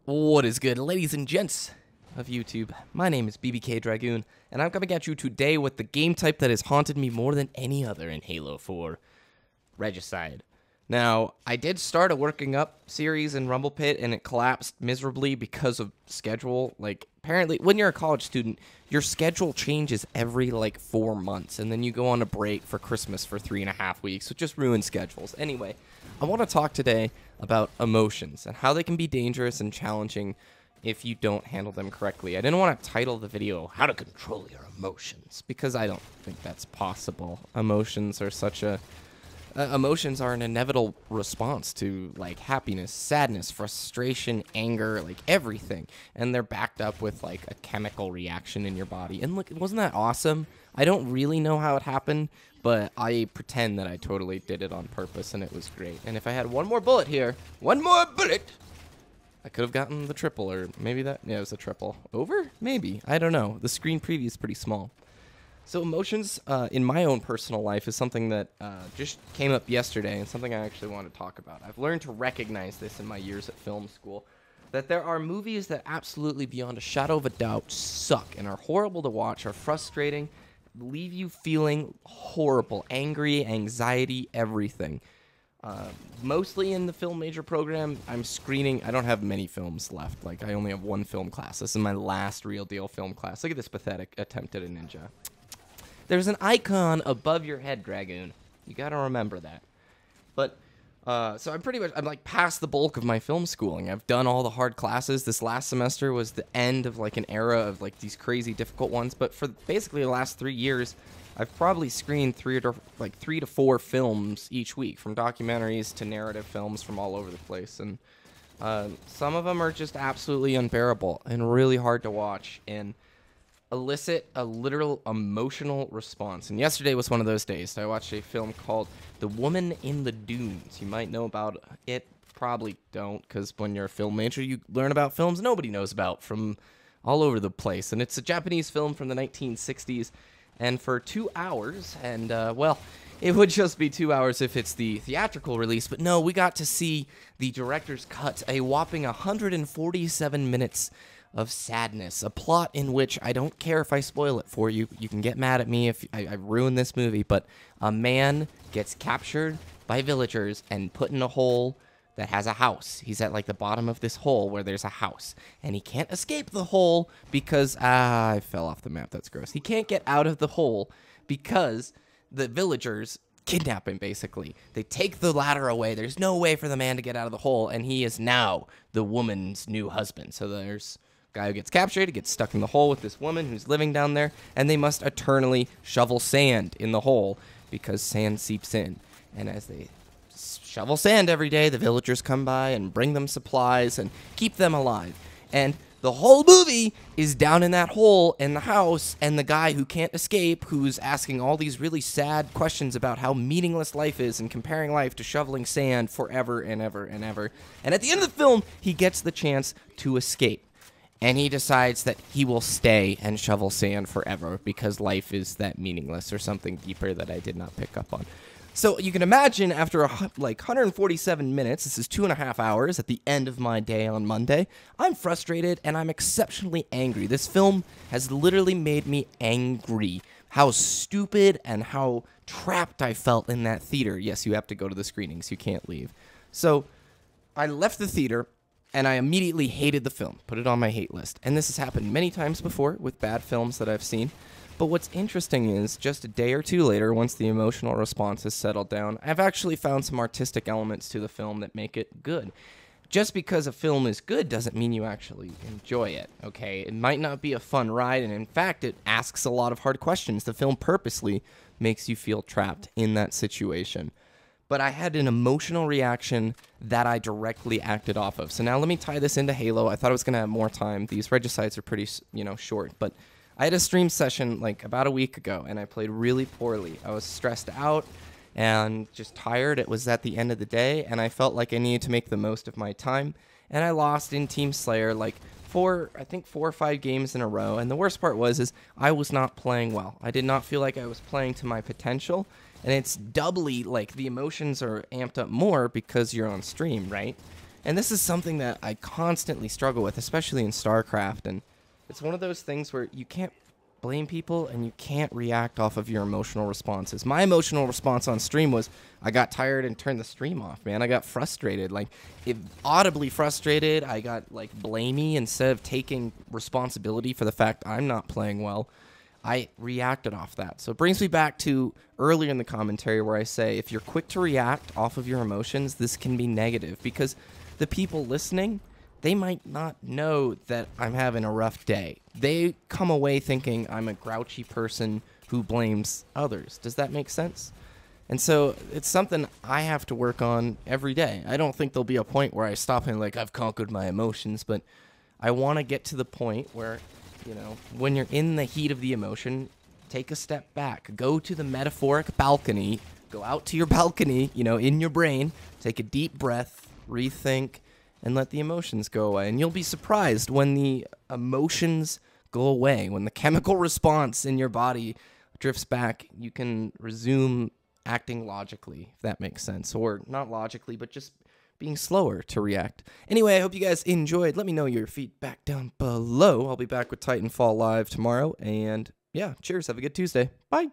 What is good, ladies and gents of YouTube? My name is BBK Dragoon, and I'm coming at you today with the game type that has haunted me more than any other in Halo 4, Regicide. Now, I did start a working up series in Rumble Pit, and it collapsed miserably because of schedule. Like, apparently, when you're a college student, your schedule changes every, 4 months, and then you go on a break for Christmas for 3.5 weeks, so it just ruins schedules. Anyway, I want to talk today about emotions and how they can be dangerous and challenging if you don't handle them correctly. I didn't want to title the video, How to Control Your Emotions, because I don't think that's possible. Emotions are an inevitable response to, happiness, sadness, frustration, anger, everything. And they're backed up with, a chemical reaction in your body. And look, wasn't that awesome? I don't really know how it happened, but I pretend that I totally did it on purpose, and it was great. And if I had one more bullet here, I could have gotten the triple, or maybe that, yeah, it was a triple. Over? Maybe. I don't know. The screen preview is pretty small. So emotions in my own personal life is something that just came up yesterday and something I actually want to talk about. I've learned to recognize this in my years at film school, that there are movies that absolutely beyond a shadow of a doubt suck and are horrible to watch, are frustrating, leave you feeling horrible, angry, anxiety, everything. Mostly in the film major program, I'm screening. I don't have many films left. I only have one film class. This is my last real deal film class. Look at this pathetic attempt at a ninja. There's an icon above your head, Dragoon. You gotta remember that. But, so I'm past the bulk of my film schooling. I've done all the hard classes. This last semester was the end of, an era of, these crazy difficult ones. But for basically the last 3 years, I've probably screened 3 to 4 films each week, from documentaries to narrative films from all over the place. And some of them are just absolutely unbearable and really hard to watch and elicit a literal emotional response. And yesterday was one of those days. I watched a film called The Woman in the Dunes. You might know about it, probably don't, because when you're a film major, you learn about films nobody knows about from all over the place. And it's a Japanese film from the 1960s. And for 2 hours, and, well, it would just be 2 hours if it's the theatrical release, but no, we got to see the director's cut, a whopping 147 minutes of sadness, a plot in which I don't care if I spoil it for you. You can get mad at me if I ruin this movie, but a man gets captured by villagers and put in a hole that has a house. He's at the bottom of this hole where there's a house, and he can't escape the hole because I fell off the map. That's gross. He can't get out of the hole because the villagers kidnap him, basically. They take the ladder away. There's no way for the man to get out of the hole, and he is now the woman's new husband. So there's a guy who gets captured, he gets stuck in the hole with this woman who's living down there, and they must eternally shovel sand in the hole because sand seeps in. And as they shovel sand every day, the villagers come by and bring them supplies and keep them alive. And the whole movie is down in that hole in the house, and the guy who can't escape, who's asking all these really sad questions about how meaningless life is and comparing life to shoveling sand forever and ever and ever. And at the end of the film, he gets the chance to escape. And he decides that he will stay and shovel sand forever because life is that meaningless, or something deeper that I did not pick up on. So you can imagine after 147 minutes, this is 2.5 hours at the end of my day on Monday, I'm frustrated and I'm exceptionally angry. This film has literally made me angry. How stupid and how trapped I felt in that theater. Yes, you have to go to the screenings. You can't leave. So I left the theater and I immediately hated the film, put it on my hate list. And this has happened many times before with bad films that I've seen. But what's interesting is, just a day or two later, once the emotional response has settled down, I've actually found some artistic elements to the film that make it good. Just because a film is good doesn't mean you actually enjoy it, okay? It might not be a fun ride, and in fact, it asks a lot of hard questions. The film purposely makes you feel trapped in that situation. But I had an emotional reaction that I directly acted off of. So now let me tie this into Halo. I thought I was going to have more time. These Regicides are pretty, short, but I had a stream session about a week ago, and I played really poorly. I was stressed out and just tired. It was at the end of the day, and I felt like I needed to make the most of my time. And I lost in Team Slayer 4 or 5 games in a row. And the worst part is I was not playing well. I did not feel like I was playing to my potential. And it's doubly the emotions are amped up more because you're on stream, right? And this is something that I constantly struggle with, especially in StarCraft. And it's one of those things where you can't blame people and you can't react off of your emotional responses. My emotional response on stream was I got tired and turned the stream off, man. I got frustrated, like audibly frustrated. I got like blamey instead of taking responsibility for the fact I'm not playing well. I reacted off that. So it brings me back to earlier in the commentary where I say if you're quick to react off of your emotions, this can be negative because the people listening, they might not know that I'm having a rough day. They come away thinking I'm a grouchy person who blames others. Does that make sense? And so it's something I have to work on every day. I don't think there'll be a point where I stop and like I've conquered my emotions, but I want to get to the point where, you know, when you're in the heat of the emotion, take a step back. Go to the metaphoric balcony. Go out to your balcony, you know, in your brain. Take a deep breath, rethink, and let the emotions go away. And you'll be surprised when the emotions go away, when the chemical response in your body drifts back, you can resume acting logically, if that makes sense. Or not logically, but just being slower to react. Anyway, I hope you guys enjoyed. Let me know your feedback down below. I'll be back with Titanfall Live tomorrow. And yeah, cheers. Have a good Tuesday. Bye.